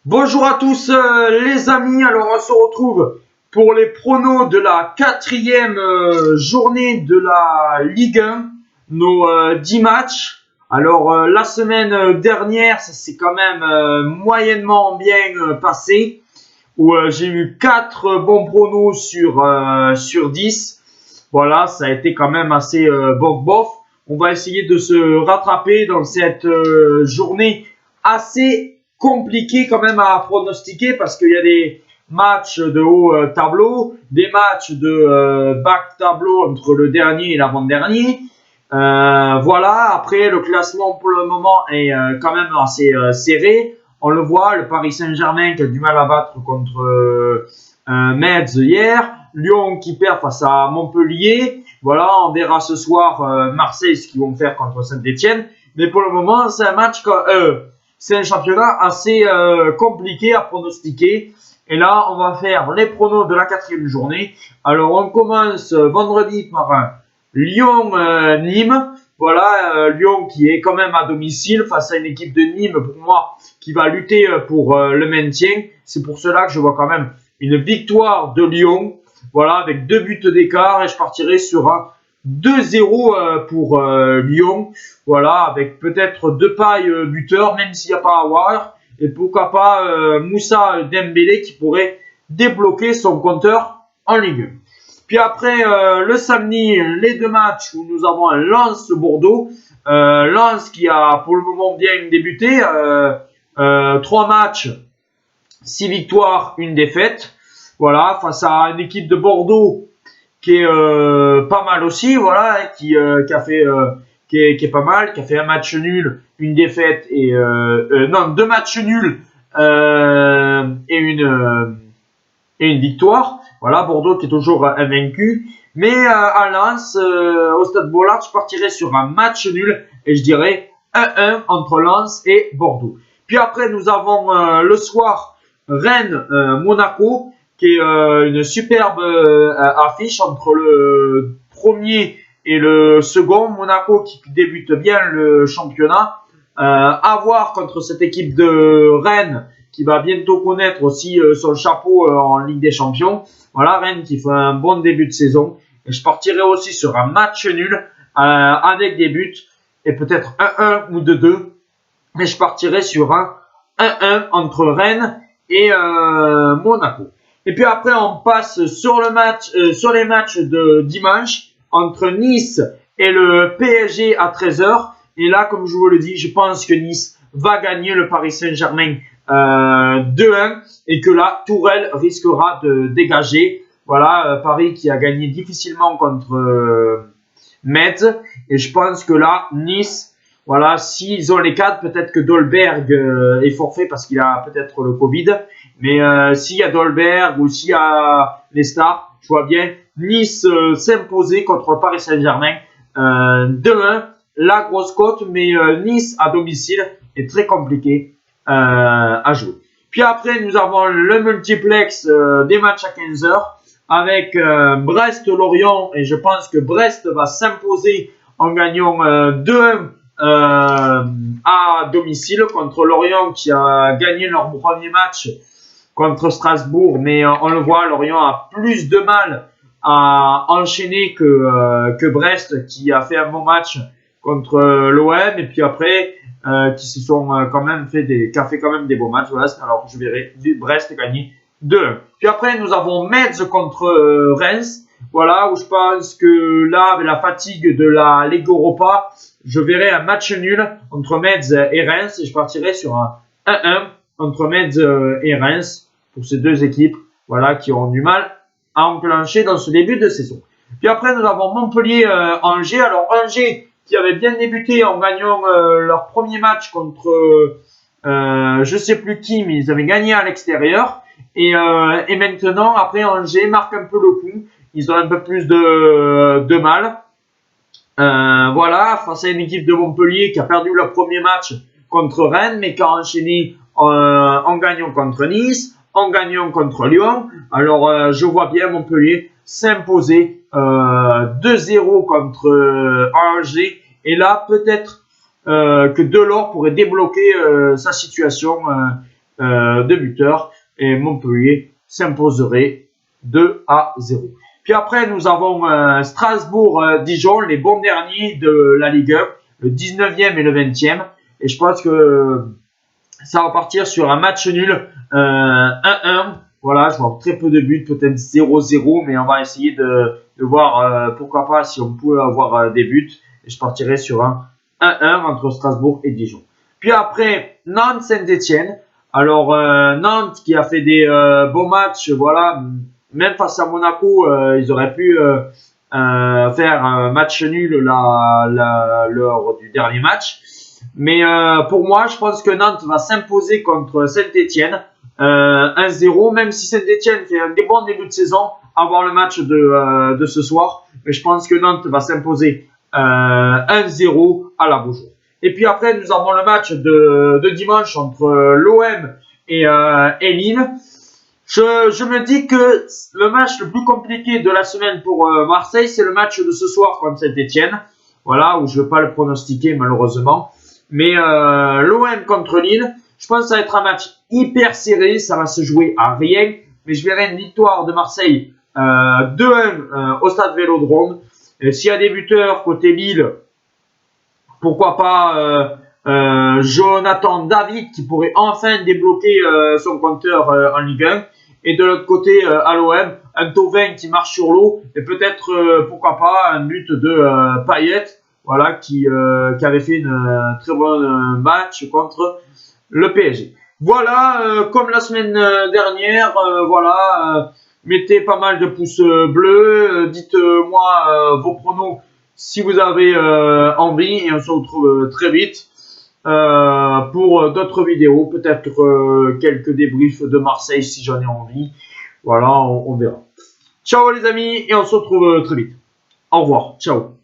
Bonjour à tous les amis, alors on se retrouve pour les pronos de la quatrième journée de la Ligue 1, nos 10 matchs. Alors la semaine dernière, ça s'est quand même moyennement bien passé, où j'ai eu 4 bons pronos sur 10. Voilà, ça a été quand même assez bof. On va essayer de se rattraper dans cette journée assez compliqué quand même à pronostiquer parce qu'il y a des matchs de haut tableau, des matchs de bas tableau entre le dernier et l'avant-dernier. Voilà, après le classement pour le moment est quand même assez serré. On le voit, le Paris Saint-Germain qui a du mal à battre contre Metz hier, Lyon qui perd face à Montpellier. Voilà, on verra ce soir Marseille ce qu'ils vont faire contre Saint-Etienne. Mais pour le moment, c'est un championnat assez compliqué à pronostiquer. Et là, on va faire les pronos de la quatrième journée. Alors, on commence vendredi par un Lyon-Nîmes. Voilà, Lyon qui est quand même à domicile face à une équipe de Nîmes, pour moi, qui va lutter pour le maintien. C'est pour cela que je vois quand même une victoire de Lyon. Voilà, avec 2 buts d'écart. Et je partirai sur un 2-0 pour Lyon. Voilà, avec peut-être Depay buteur, même s'il n'y a pas Aouar. Et pourquoi pas Moussa Dembélé qui pourrait débloquer son compteur en Ligue 1. Puis après, le samedi, les 2 matchs où nous avons un Lens-Bordeaux. Lens qui a pour le moment bien débuté. 3 matchs, 6 victoires, 1 défaite. Voilà, face à une équipe de Bordeaux qui est pas mal aussi, voilà, qui a fait qui est pas mal, qui a fait un match nul, une défaite et non, 2 matchs nuls et une victoire. Voilà, Bordeaux qui est toujours invaincu. Mais à Lens, au Stade Bollard, je partirais sur un match nul et je dirais 1-1 entre Lens et Bordeaux. Puis après, nous avons le soir Rennes-Monaco, qui est une superbe affiche entre le premier et le second. Monaco qui débute bien le championnat. À voir contre cette équipe de Rennes qui va bientôt connaître aussi son chapeau en Ligue des Champions. Voilà, Rennes qui fait un bon début de saison. Et je partirai aussi sur un match nul avec des buts et peut-être 1-1 ou 2-2. Mais je partirai sur un 1-1 entre Rennes et Monaco. Et puis après, on passe sur sur les matchs de dimanche entre Nice et le PSG à 13h. Et là, comme je vous le dis, je pense que Nice va gagner le Paris Saint-Germain 2-1 et que là, Tourelle risquera de dégager. Voilà, Paris qui a gagné difficilement contre Metz. Et je pense que là, Nice, voilà, s'ils ont les 4, peut-être que Dolberg est forfait parce qu'il a peut-être le Covid. Mais s'il y a Dolberg ou s'il y a les stars, je vois bien Nice s'imposer contre le Paris Saint-Germain 2-1. La grosse cote, mais Nice à domicile est très compliqué à jouer. Puis après, nous avons le multiplex des matchs à 15h avec Brest-Lorient et je pense que Brest va s'imposer en gagnant 2-1 à domicile contre Lorient qui a gagné leur premier match contre Strasbourg, mais on le voit, Lorient a plus de mal à enchaîner que Brest qui a fait un bon match contre l'OM et puis après qui se sont quand même qui a fait quand même des bons matchs. Voilà, alors je verrai Brest gagner 2-1. Puis après nous avons Metz contre Reims. Voilà, où je pense que là, avec la fatigue de la Ligue Europa, je verrai un match nul entre Metz et Reims et je partirai sur un 1-1 entre Metz et Reims pour ces 2 équipes, voilà, qui ont du mal à enclencher dans ce début de saison. Puis après, nous avons Montpellier-Angers. Alors, Angers qui avait bien débuté en gagnant leur premier match contre je sais plus qui, mais ils avaient gagné à l'extérieur. Et maintenant, après, Angers marque un peu le coup. Ils ont un peu plus de mal. Voilà, face à une équipe de Montpellier qui a perdu leur premier match contre Rennes, mais qui a enchaîné en gagnant contre Nice, en gagnant contre Lyon. Alors, je vois bien Montpellier s'imposer 2-0 contre Angers. Et là, peut-être que Delors pourrait débloquer sa situation de buteur et Montpellier s'imposerait 2-0. Puis après, nous avons Strasbourg-Dijon, les bons derniers de la Ligue 1, le 19e et le 20e. Et je pense que ça va partir sur un match nul 1-1. Voilà, je vois très peu de buts, peut-être 0-0, mais on va essayer de voir pourquoi pas si on peut avoir des buts. Et je partirai sur un 1-1 entre Strasbourg et Dijon. Puis après, Nantes-Saint-Etienne. Alors, Nantes qui a fait des bons matchs, voilà, même face à Monaco, ils auraient pu faire un match nul lors du dernier match. Mais pour moi, je pense que Nantes va s'imposer contre Saint-Etienne 1-0, même si Saint-Etienne fait un des bons débuts de saison avant le match de ce soir. Mais je pense que Nantes va s'imposer 1-0 à la Beaujoire. Et puis après, nous avons le match de dimanche entre l'OM et Lille. Je me dis que le match le plus compliqué de la semaine pour Marseille, c'est le match de ce soir contre Saint-Etienne. Voilà, où je ne vais pas le pronostiquer malheureusement. Mais l'OM contre Lille, je pense que ça va être un match hyper serré. Ça va se jouer à rien. Mais je verrai une victoire de Marseille 2-1 au stade Vélodrome. S'il y a des buteurs côté Lille, pourquoi pas Jonathan David qui pourrait enfin débloquer son compteur en Ligue 1. Et de l'autre côté, à l'OM, un Thauvin qui marche sur l'eau. Et peut-être, pourquoi pas, un but de Payet, voilà, qui avait fait une très bonne match contre le PSG. Voilà, comme la semaine dernière, voilà, mettez pas mal de pouces bleus. Dites-moi vos pronos si vous avez envie. Et on se retrouve très vite pour d'autres vidéos, peut-être quelques débriefs de Marseille si j'en ai envie. Voilà, on verra. Ciao les amis et on se retrouve très vite. Au revoir, ciao.